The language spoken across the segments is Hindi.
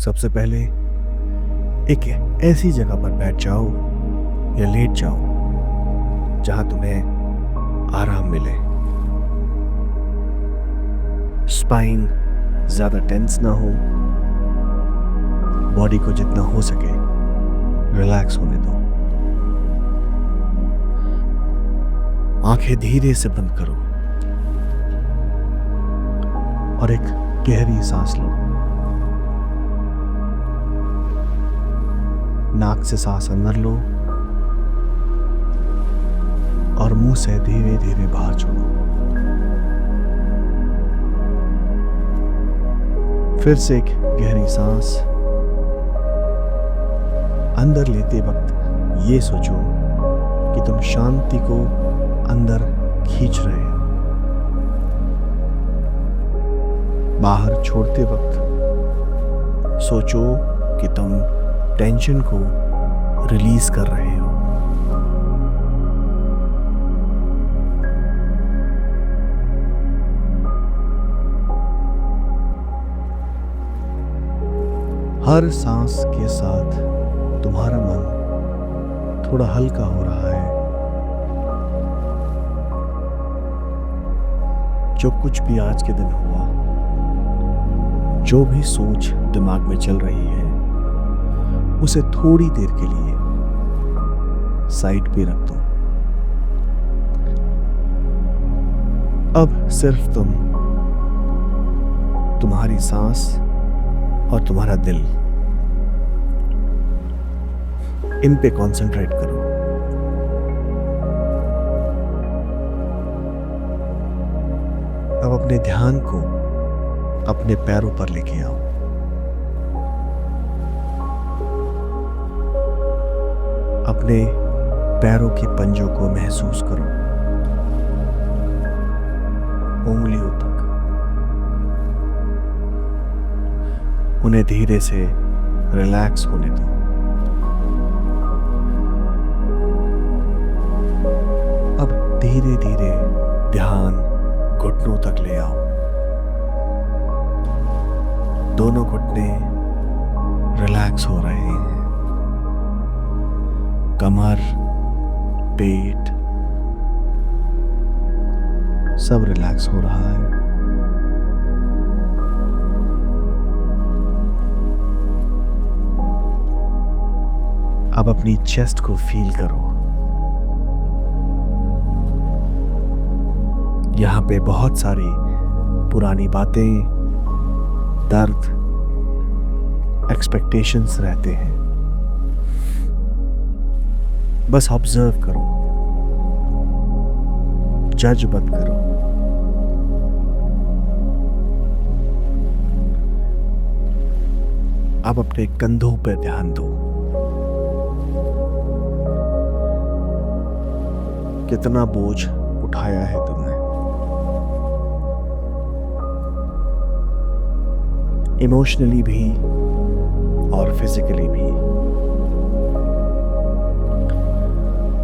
सबसे पहले एक ऐसी जगह पर बैठ जाओ या लेट जाओ जहां तुम्हें आराम मिले। स्पाइन ज्यादा टेंस ना हो, बॉडी को जितना हो सके रिलैक्स होने दो। आंखें धीरे से बंद करो और एक गहरी सांस लो। नाक से सांस अंदर लो और मुंह से धीरे धीरे बाहर छोड़ो। फिर से एक गहरी सांस। अंदर लेते वक्त ये सोचो कि तुम शांति को अंदर खींच रहे हो। बाहर छोड़ते वक्त सोचो कि तुम टेंशन को रिलीज कर रहे हो। हर सांस के साथ तुम्हारा मन थोड़ा हल्का हो रहा है। जो कुछ भी आज के दिन हुआ, जो भी सोच दिमाग में चल रही है, उसे थोड़ी देर के लिए साइड पे रख दो। अब सिर्फ तुम्हारी सांस और तुम्हारा दिल, इन पे कंसंट्रेट करो। अब अपने ध्यान को अपने पैरों पर लेके आओ। अपने पैरों के पंजों को महसूस करो, उंगलियों तक। उन्हें धीरे से रिलैक्स होने दो। अब धीरे धीरे ध्यान घुटनों तक ले आओ। दोनों घुटने रिलैक्स हो रहे हैं। कमर, पेट सब रिलैक्स हो रहा है। अब अपनी चेस्ट को फील करो। यहां पे बहुत सारी पुरानी बातें, दर्द, एक्सपेक्टेशंस रहते हैं। बस ऑब्जर्व करो, जज मत करो। अब अपने कंधों पर ध्यान दो। कितना बोझ उठाया है तुमने। इमोशनली भी और फिजिकली भी।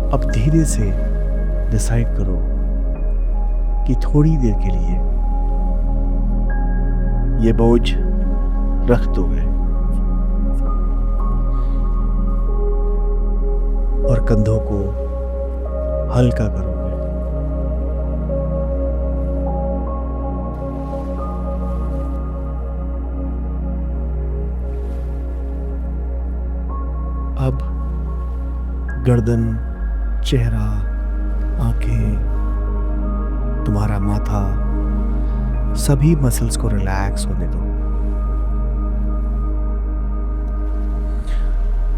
अब धीरे से डिसाइड करो कि थोड़ी देर के लिए ये बोझ रख दोगे और कंधों को हल्का करोगे। अब गर्दन, चेहरा, आंखें, तुम्हारा माथा, सभी मसल्स को रिलैक्स होने दो।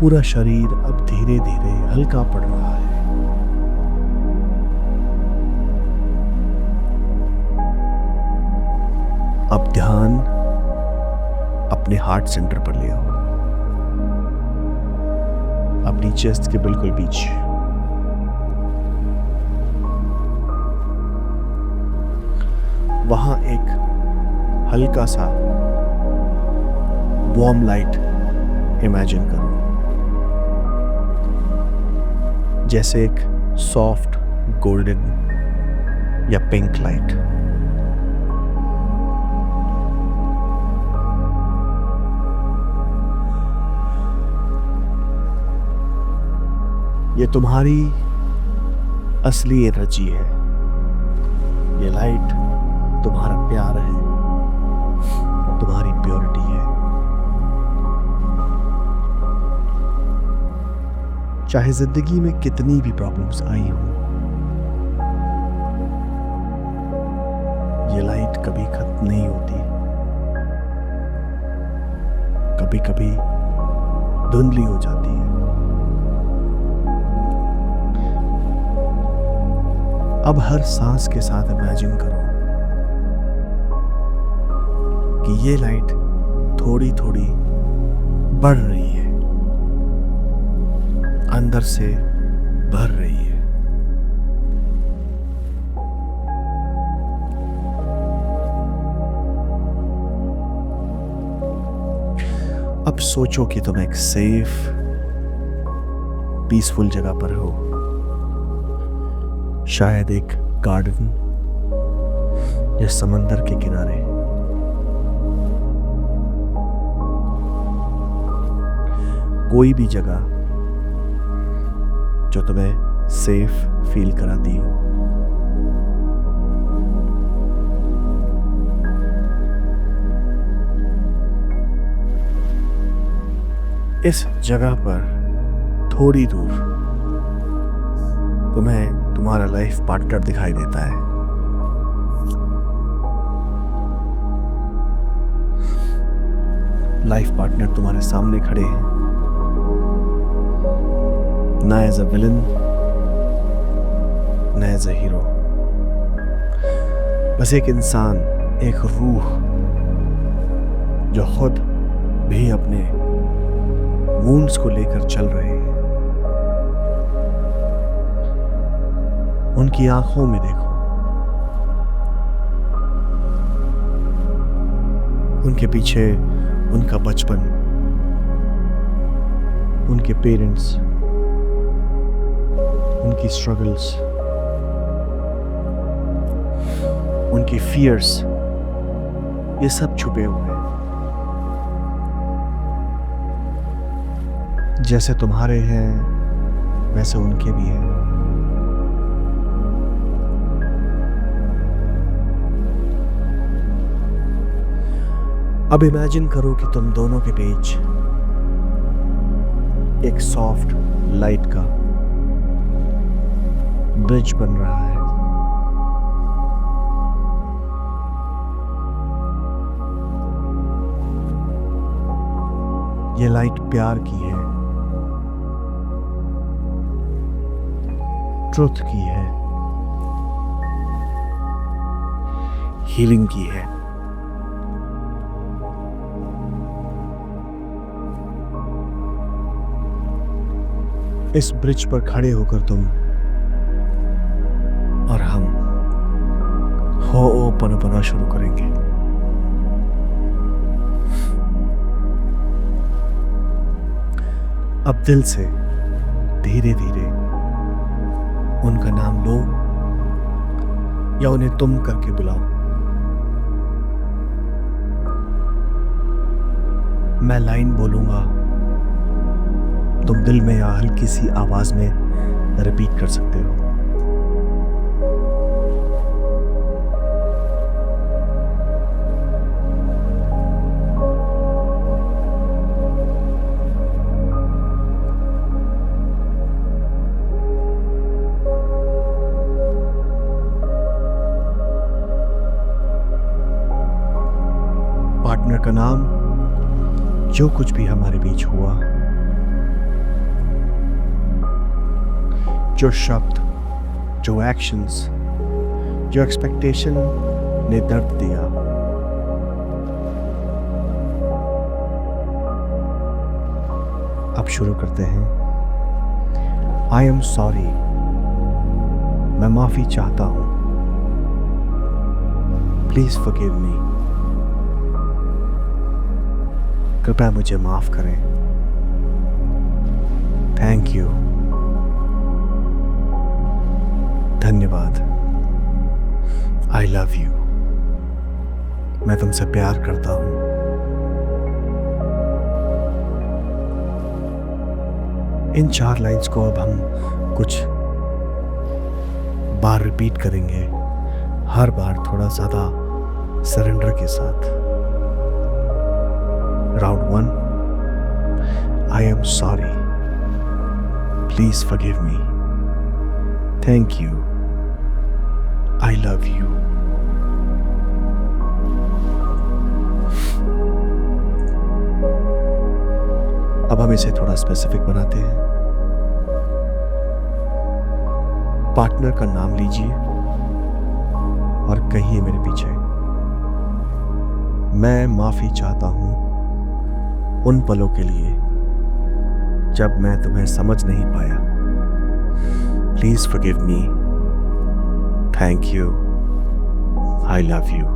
पूरा शरीर अब धीरे धीरे हल्का पड़ रहा है। अब ध्यान अपने हार्ट सेंटर पर ले आओ, अपनी चेस्ट के बिल्कुल बीच। वहां एक हल्का सा वार्म लाइट इमेजिन करो, जैसे एक सॉफ्ट गोल्डन या पिंक लाइट। ये तुम्हारी असली एनर्जी है। ये लाइट तुम्हारा प्यार है, तुम्हारी प्योरिटी है। चाहे जिंदगी में कितनी भी प्रॉब्लम्स आई हो, ये लाइट कभी खत्म नहीं होती। कभी कभी धुंधली हो जाती है। अब हर सांस के साथ इमेजिन करो कि ये लाइट थोड़ी थोड़ी बढ़ रही है, अंदर से भर रही है। अब सोचो कि तुम एक सेफ पीसफुल जगह पर हो, शायद एक गार्डन या समंदर के किनारे। कोई भी जगह जो तुम्हें सेफ फील कराती हो। इस जगह पर थोड़ी दूर तुम्हें तुम्हारा लाइफ पार्टनर दिखाई देता है। लाइफ पार्टनर तुम्हारे सामने खड़े हैं, ना एज अ विलन, ना एज अ हीरो। बस एक इंसान, एक रूह जो खुद भी अपने वुंड्स को लेकर चल रहे हैं। उनकी आंखों में देखो, उनके पीछे उनका बचपन, उनके पेरेंट्स, उनकी स्ट्रगल्स, उनकी फियर्स, ये सब छुपे हुए हैं। जैसे तुम्हारे हैं वैसे उनके भी हैं। अब इमेजिन करो कि तुम दोनों के बीच एक सॉफ्ट लाइट का ब्रिज बन रहा है। ये लाइट प्यार की है, ट्रुथ की है, हीलिंग की है। इस ब्रिज पर खड़े होकर तुम और हम हो'ओपनोपना शुरू करेंगे। अब दिल से धीरे धीरे उनका नाम लो या उन्हें तुम करके बुलाओ। मैं लाइन बोलूंगा, तुम दिल में या हल्की सी आवाज में रिपीट कर सकते हो। पार्टनर का नाम, जो कुछ भी हमारे बीच हुआ, जो शब्द, जो एक्शंस, जो एक्सपेक्टेशन ने दर्द दिया, अब शुरू करते हैं। आई एम सॉरी, मैं माफी चाहता हूं। प्लीज फॉरगिव मी, कृपया मुझे माफ करें। थैंक यू, धन्यवाद। आई लव यू, मैं तुमसे प्यार करता हूं। इन 4 लाइंस को अब हम कुछ बार रिपीट करेंगे, हर बार थोड़ा ज़्यादा सरेंडर के साथ। Round 1, I am sorry, please forgive me, thank you, I love you. अब हम इसे थोड़ा स्पेसिफिक बनाते हैं। पार्टनर का नाम लीजिए और कहिए मेरे पीछे, मैं माफी चाहता हूं उन पलों के लिए जब मैं तुम्हें समझ नहीं पाया। Please forgive me, thank you, I love you.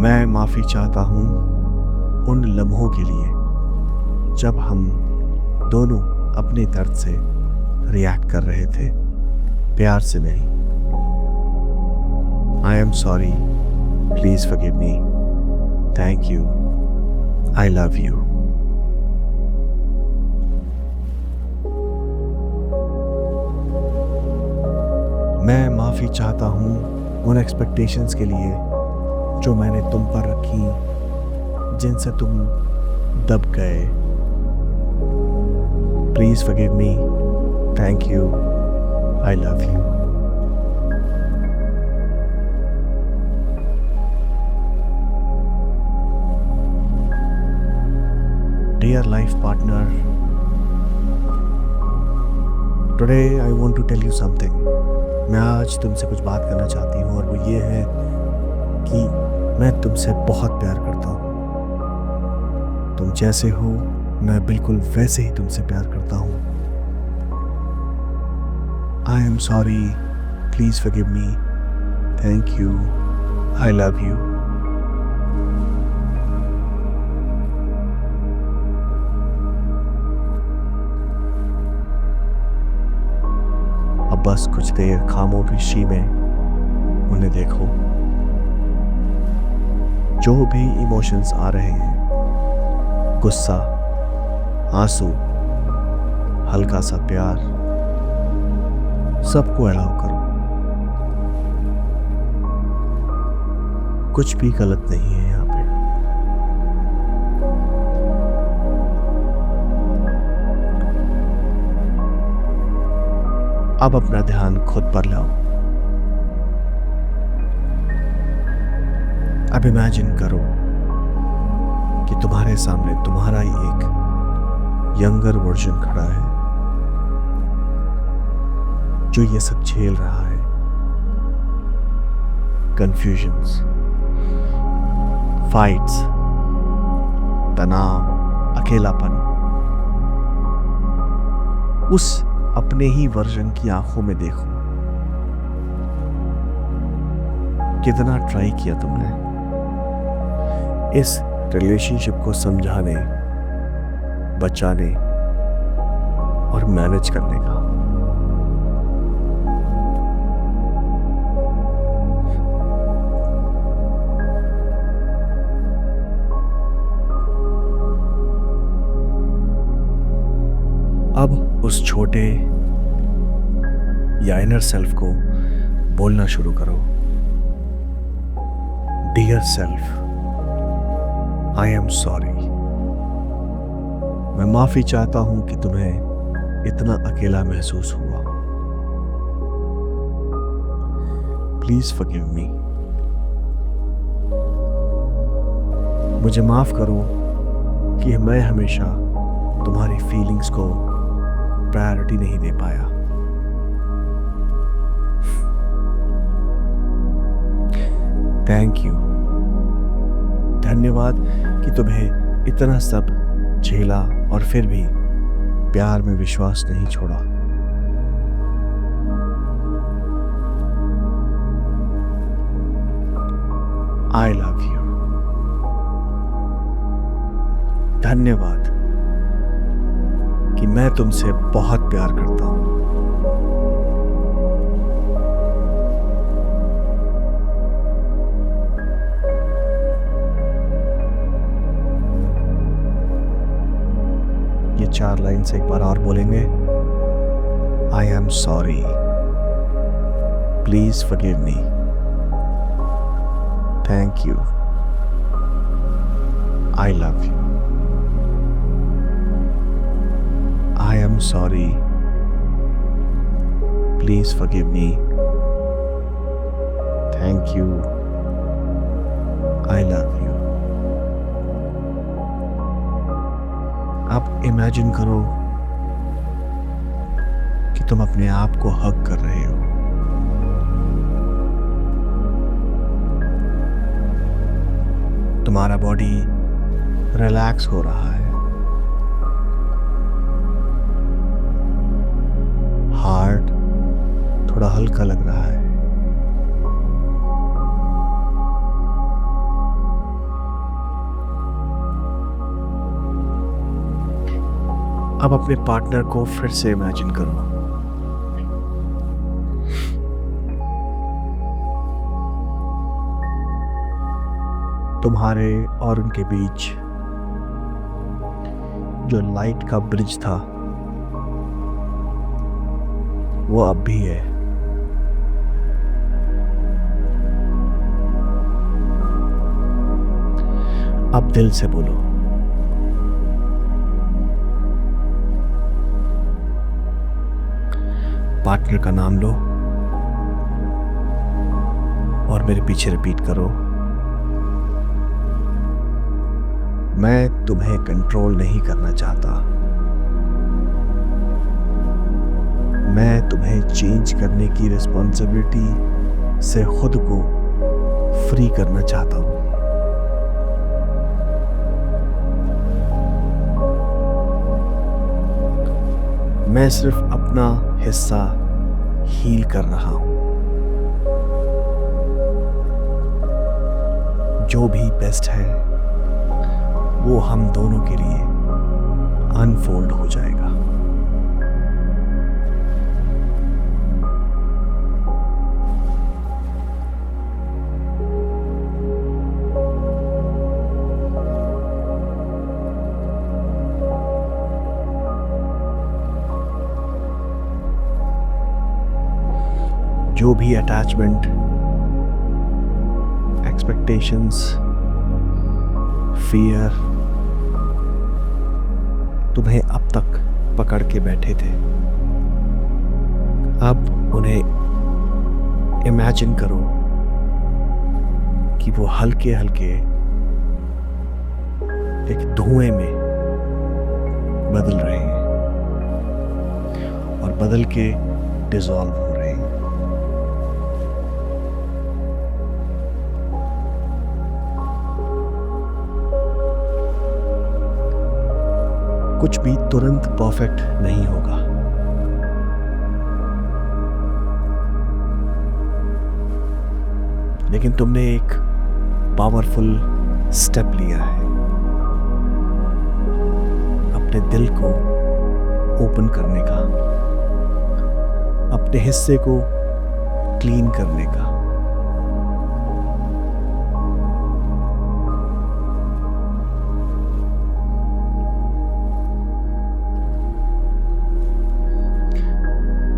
मैं माफी चाहता हूं उन लम्हों के लिए जब हम दोनों अपने दर्द से रिएक्ट कर रहे थे, प्यार से नहीं। आई am sorry, please forgive me, thank you, I love you. मैं माफी चाहता हूं उन एक्सपेक्टेशंस के लिए जो मैंने तुम पर रखी, जिनसे तुम दब गए। Please forgive me, thank you, I love you. Dear life partner, today I want to tell you something. मैं आज तुमसे कुछ बात करना चाहती हूँ और वो ये है कि मैं तुमसे बहुत प्यार करता हूँ। तुम जैसे हो मैं बिल्कुल वैसे ही तुमसे प्यार करता हूँ। आई am sorry, please forgive me, thank you, I love you. अब बस कुछ देर खामोशी में उन्हें देखो। जो भी इमोशंस आ रहे हैं, गुस्सा, आंसू, हल्का सा प्यार, सबको अलाउ करो। कुछ भी गलत नहीं है यहाँ पे। अब अपना ध्यान खुद पर लाओ। अब इमेजिन करो कि तुम्हारे सामने तुम्हारा ही एक यंगर वर्जन खड़ा है जो ये सब झेल रहा है। कंफ्यूजन्स, फाइट्स, तनाव, अकेलापन। उस अपने ही वर्जन की आंखों में देखो। कितना ट्राई किया तुमने इस रिलेशनशिप को समझाने, बचाने और मैनेज करने का। अब उस छोटे या इनर सेल्फ को बोलना शुरू करो। Dear self, I am sorry. मैं माफी चाहता हूं कि तुम्हें इतना अकेला महसूस हुआ। प्लीज फॉरगिव मी। मुझे माफ करो कि मैं हमेशा तुम्हारी फीलिंग्स को प्रायोरिटी नहीं दे पाया। थैंक यू, धन्यवाद कि तुम्हें इतना सब झेला और फिर भी प्यार में विश्वास नहीं छोड़ा। आई लव यू। धन्यवाद कि मैं तुमसे बहुत प्यार करता हूं। 4 लाइन से एक बार और बोलेंगे, आई am sorry, please forgive me, thank you, I love you, I am sorry, please forgive me, thank you, I love you. आप इमेजिन करो कि तुम अपने आप को हग कर रहे हो। तुम्हारा बॉडी रिलैक्स हो रहा है, हार्ट थोड़ा हल्का लग रहा है, अब अपने पार्टनर को फिर से इमेजिन करो। तुम्हारे और उनके बीच जो लाइट का ब्रिज था वो अब भी है। अब दिल से बोलो, पार्टनर का नाम लो और मेरे पीछे रिपीट करो, मैं तुम्हें कंट्रोल नहीं करना चाहता, मैं तुम्हें चेंज करने की रिस्पॉन्सिबिलिटी से खुद को फ्री करना चाहता हूं। मैं सिर्फ अपना हिस्सा हील कर रहा हूं। जो भी बेस्ट है वो हम दोनों के लिए अनफोल्ड हो जाएगा। जो भी अटैचमेंट, एक्सपेक्टेशंस, फियर तुम्हें अब तक पकड़ के बैठे थे, अब उन्हें इमेजिन करो कि वो हल्के हल्के एक धुएं में बदल रहे हैं और बदल के डिसॉल्व हो रहे हैं। कुछ भी तुरंत परफेक्ट नहीं होगा, लेकिन तुमने एक पावरफुल स्टेप लिया है अपने दिल को ओपन करने का, अपने हिस्से को क्लीन करने का।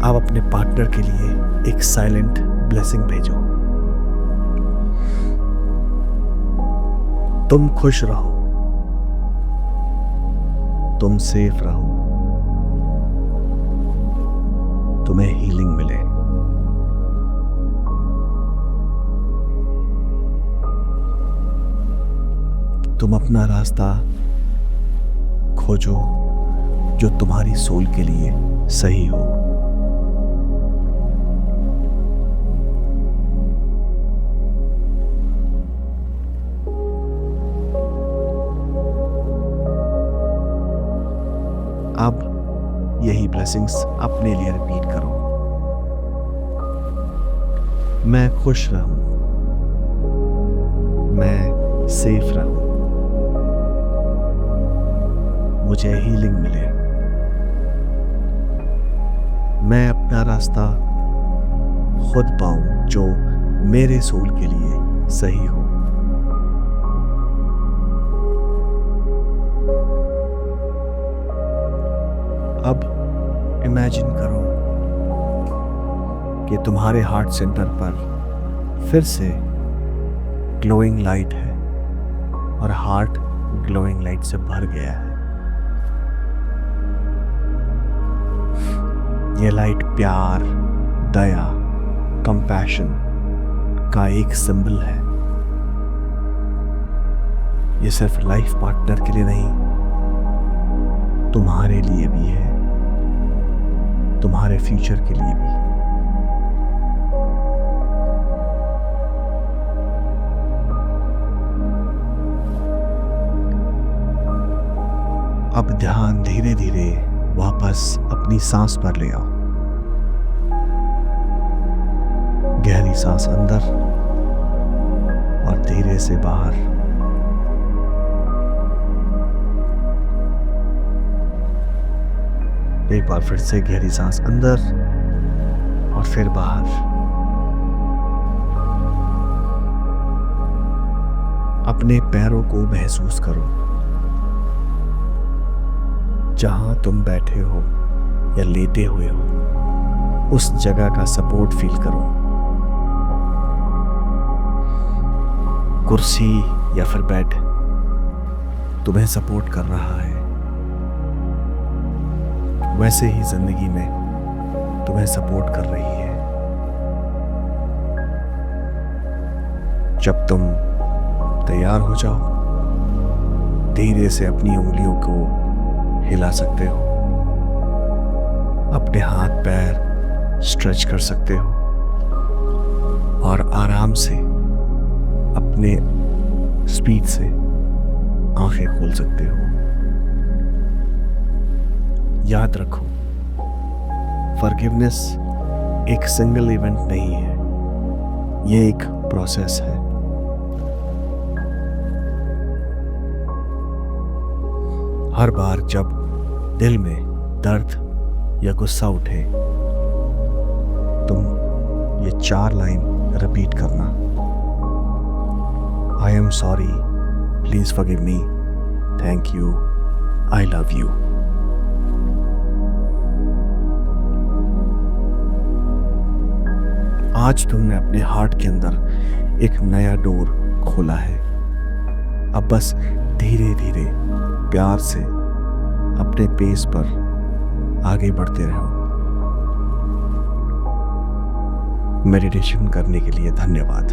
आप अपने पार्टनर के लिए एक साइलेंट ब्लेसिंग भेजो। तुम खुश रहो, तुम सेफ रहो, तुम्हें हीलिंग मिले। तुम अपना रास्ता खोजो जो तुम्हारी सोल के लिए सही हो। अब यही ब्लेसिंग्स अपने लिए रिपीट करो। मैं खुश रहूं, मैं सेफ रहूं, मुझे हीलिंग मिले, मैं अपना रास्ता खुद पाऊं जो मेरे सोल के लिए सही हो। इमेजिन करो कि तुम्हारे हार्ट सेंटर पर फिर से ग्लोइंग लाइट है और हार्ट ग्लोइंग लाइट से भर गया है। ये लाइट प्यार, दया, कंपैशन का एक सिंबल है। ये सिर्फ लाइफ पार्टनर के लिए नहीं, तुम्हारे लिए भी है, तुम्हारे फ्यूचर के लिए भी। अब ध्यान धीरे धीरे वापस अपनी सांस पर ले आओ। गहरी सांस अंदर और धीरे से बाहर। एक बार फिर से गहरी सांस अंदर और फिर बाहर। अपने पैरों को महसूस करो। जहां तुम बैठे हो या लेटे हुए हो, उस जगह का सपोर्ट फील करो। कुर्सी या फिर बेड तुम्हें सपोर्ट कर रहा है, वैसे ही जिंदगी में तुम्हें सपोर्ट कर रही है। जब तुम तैयार हो जाओ, धीरे से अपनी उंगलियों को हिला सकते हो, अपने हाथ पैर स्ट्रेच कर सकते हो और आराम से अपने स्पीड से आंखें खोल सकते हो। याद रखो, फॉरगिवनेस एक सिंगल इवेंट नहीं है, ये एक प्रोसेस है। हर बार जब दिल में दर्द या गुस्सा उठे, तुम ये 4 लाइन रिपीट करना। I am sorry, please forgive me, thank you, I love you. आज तुमने अपने हार्ट के अंदर एक नया डोर खोला है। अब बस धीरे धीरे प्यार से अपने पेस पर आगे बढ़ते रहो। मेडिटेशन करने के लिए धन्यवाद।